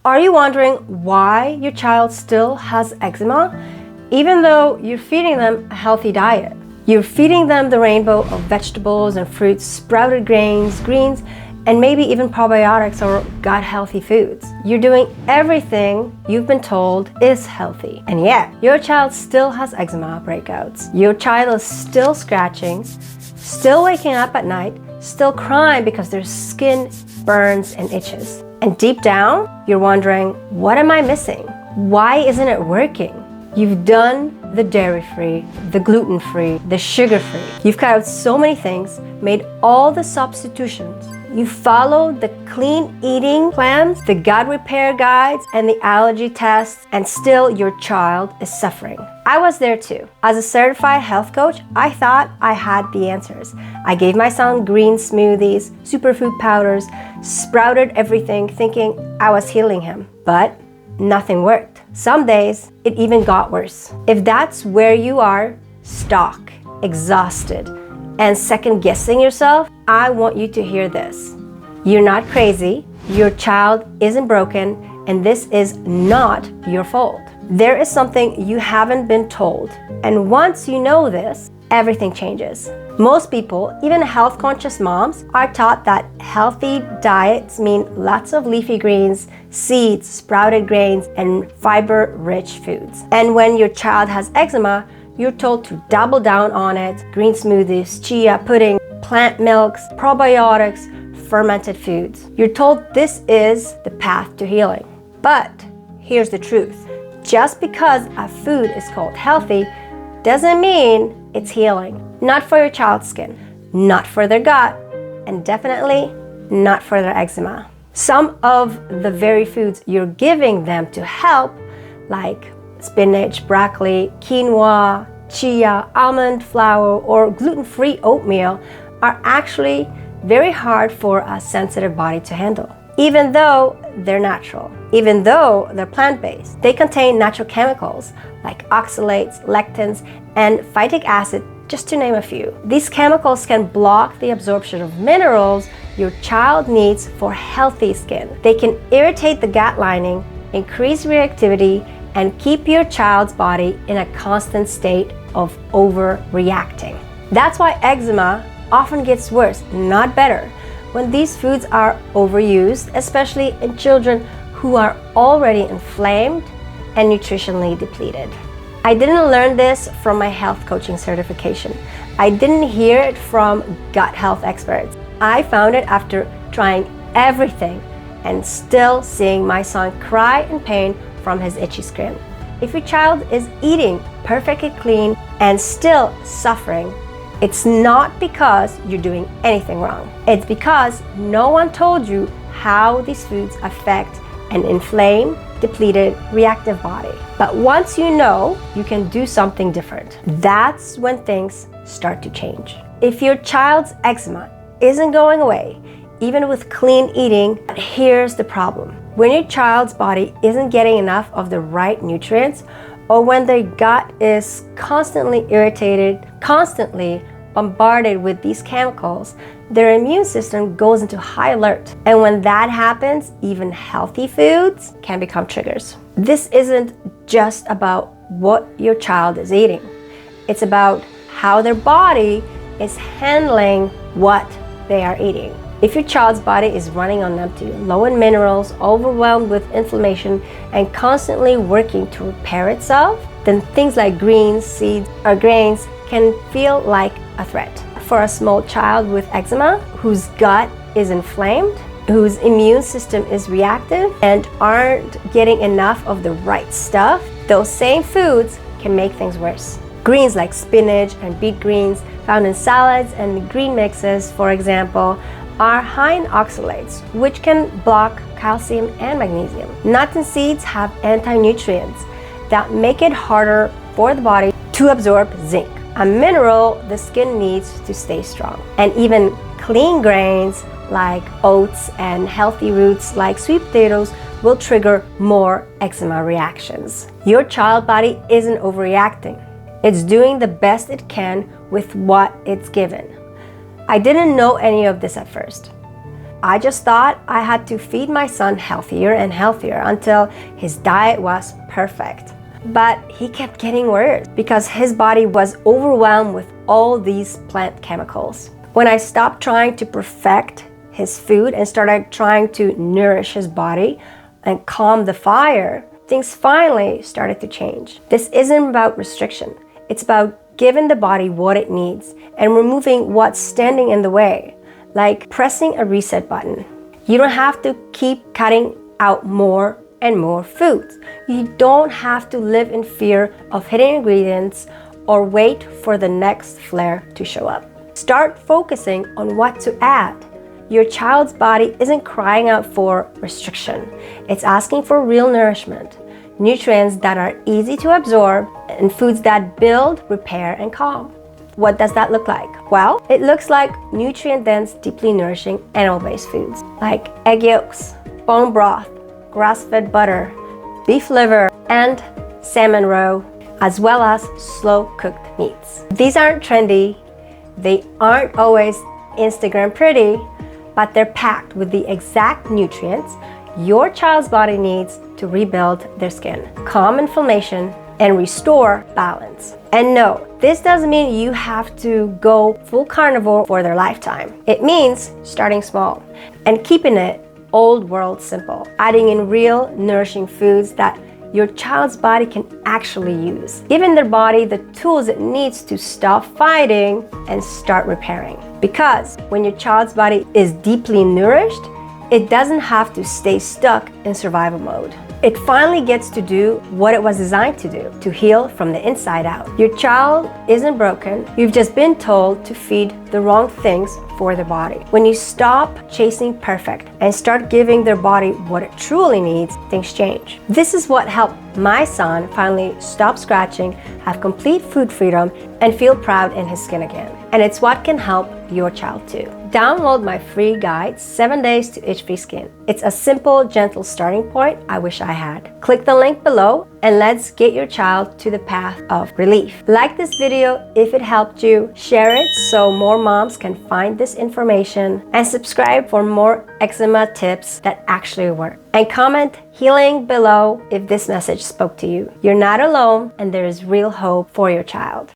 Are you wondering why your child still has eczema, even though you're feeding them a healthy diet? You're feeding them the rainbow of vegetables and fruits, sprouted grains, greens, and maybe even probiotics or gut-healthy foods. You're doing everything you've been told is healthy. And yet, your child still has eczema breakouts. Your child is still scratching, still waking up at night, still crying because their skin burns and itches. And deep down, you're wondering, what am I missing? Why isn't it working? You've done the dairy-free, the gluten-free, the sugar-free. You've cut out so many things, made all the substitutions. You followed the clean eating plans, the gut repair guides, and the allergy tests, and still your child is suffering. I was there too. As a certified health coach, I thought I had the answers. I gave my son green smoothies, superfood powders, sprouted everything, thinking I was healing him. But nothing worked. Some days, it even got worse. If that's where you are, stuck, exhausted, and second-guessing yourself, I want you to hear this. You're not crazy, your child isn't broken, and this is not your fault. There is something you haven't been told, and once you know this, everything changes. Most people, even health-conscious moms, are taught that healthy diets mean lots of leafy greens, seeds, sprouted grains, and fiber-rich foods. And when your child has eczema, you're told to double down on it: green smoothies, chia pudding, plant milks, probiotics, fermented foods. You're told this is the path to healing. But here's the truth. Just because a food is called healthy doesn't mean it's healing. Not for your child's skin, not for their gut, and definitely not for their eczema. Some of the very foods you're giving them to help, like spinach, broccoli, quinoa, chia, almond flour, or gluten-free oatmeal, are actually very hard for a sensitive body to handle. Even though they're natural, even though they're plant-based, they contain natural chemicals like oxalates, lectins, and phytic acid, just to name a few. These chemicals can block the absorption of minerals your child needs for healthy skin. They can irritate the gut lining, increase reactivity, and keep your child's body in a constant state of overreacting. That's why eczema often gets worse, not better, when these foods are overused, especially in children who are already inflamed and nutritionally depleted. I didn't learn this from my health coaching certification. I didn't hear it from gut health experts. I found it after trying everything and still seeing my son cry in pain from his itchy skin. If your child is eating perfectly clean and still suffering, it's not because you're doing anything wrong. It's because no one told you how these foods affect an inflamed, depleted, reactive body. But once you know, you can do something different. That's when things start to change. If your child's eczema isn't going away, even with clean eating, here's the problem. When your child's body isn't getting enough of the right nutrients, or when their gut is constantly irritated, constantly bombarded with these chemicals, their immune system goes into high alert. And when that happens, even healthy foods can become triggers. This isn't just about what your child is eating. It's about how their body is handling what they are eating. If your child's body is running on empty, low in minerals, overwhelmed with inflammation, and constantly working to repair itself, then things like greens, seeds, or grains can feel like a threat. For a small child with eczema, whose gut is inflamed, whose immune system is reactive, and aren't getting enough of the right stuff, those same foods can make things worse. Greens like spinach and beet greens found in salads and green mixes, for example, are high in oxalates, which can block calcium and magnesium. Nuts and seeds have anti-nutrients that make it harder for the body to absorb zinc, a mineral the skin needs to stay strong. And even clean grains like oats and healthy roots like sweet potatoes will trigger more eczema reactions. Your child body isn't overreacting. It's doing the best it can with what it's given. I didn't know any of this at first. I just thought I had to feed my son healthier and healthier until his diet was perfect. But he kept getting worse because his body was overwhelmed with all these plant chemicals. When I stopped trying to perfect his food and started trying to nourish his body and calm the fire, things finally started to change. This isn't about restriction. It's about giving the body what it needs and removing what's standing in the way, like pressing a reset button. You don't have to keep cutting out more and more foods. You don't have to live in fear of hidden ingredients or wait for the next flare to show up. Start focusing on what to add. Your child's body isn't crying out for restriction. It's asking for real nourishment, nutrients that are easy to absorb, and foods that build, repair, and calm. What does that look like? Well, it looks like nutrient-dense, deeply nourishing animal-based foods like egg yolks, bone broth, grass-fed butter, beef liver, and salmon roe, as well as slow-cooked meats. These aren't trendy, they aren't always Instagram pretty, but they're packed with the exact nutrients your child's body needs to rebuild their skin, calm inflammation, and restore balance. And no, this doesn't mean you have to go full carnivore for their lifetime. It means starting small and keeping it old world simple, adding in real nourishing foods that your child's body can actually use, giving their body the tools it needs to stop fighting and start repairing. Because when your child's body is deeply nourished, it doesn't have to stay stuck in survival mode. It finally gets to do what it was designed to do, to heal from the inside out. Your child isn't broken. You've just been told to feed the wrong things for the body. When you stop chasing perfect and start giving their body what it truly needs, things change. This is what helped my son finally stop scratching, have complete food freedom, and feel proud in his skin again. And it's what can help your child too. Download my free guide, 7 Days to Itch-Free Skin. It's a simple, gentle starting point I wish I had. Click the link below and let's get your child to the path of relief. Like this video if it helped you, share it so more moms can find this information, and subscribe for more eczema tips that actually work. And comment healing below if this message spoke to you. You're not alone and there is real hope for your child.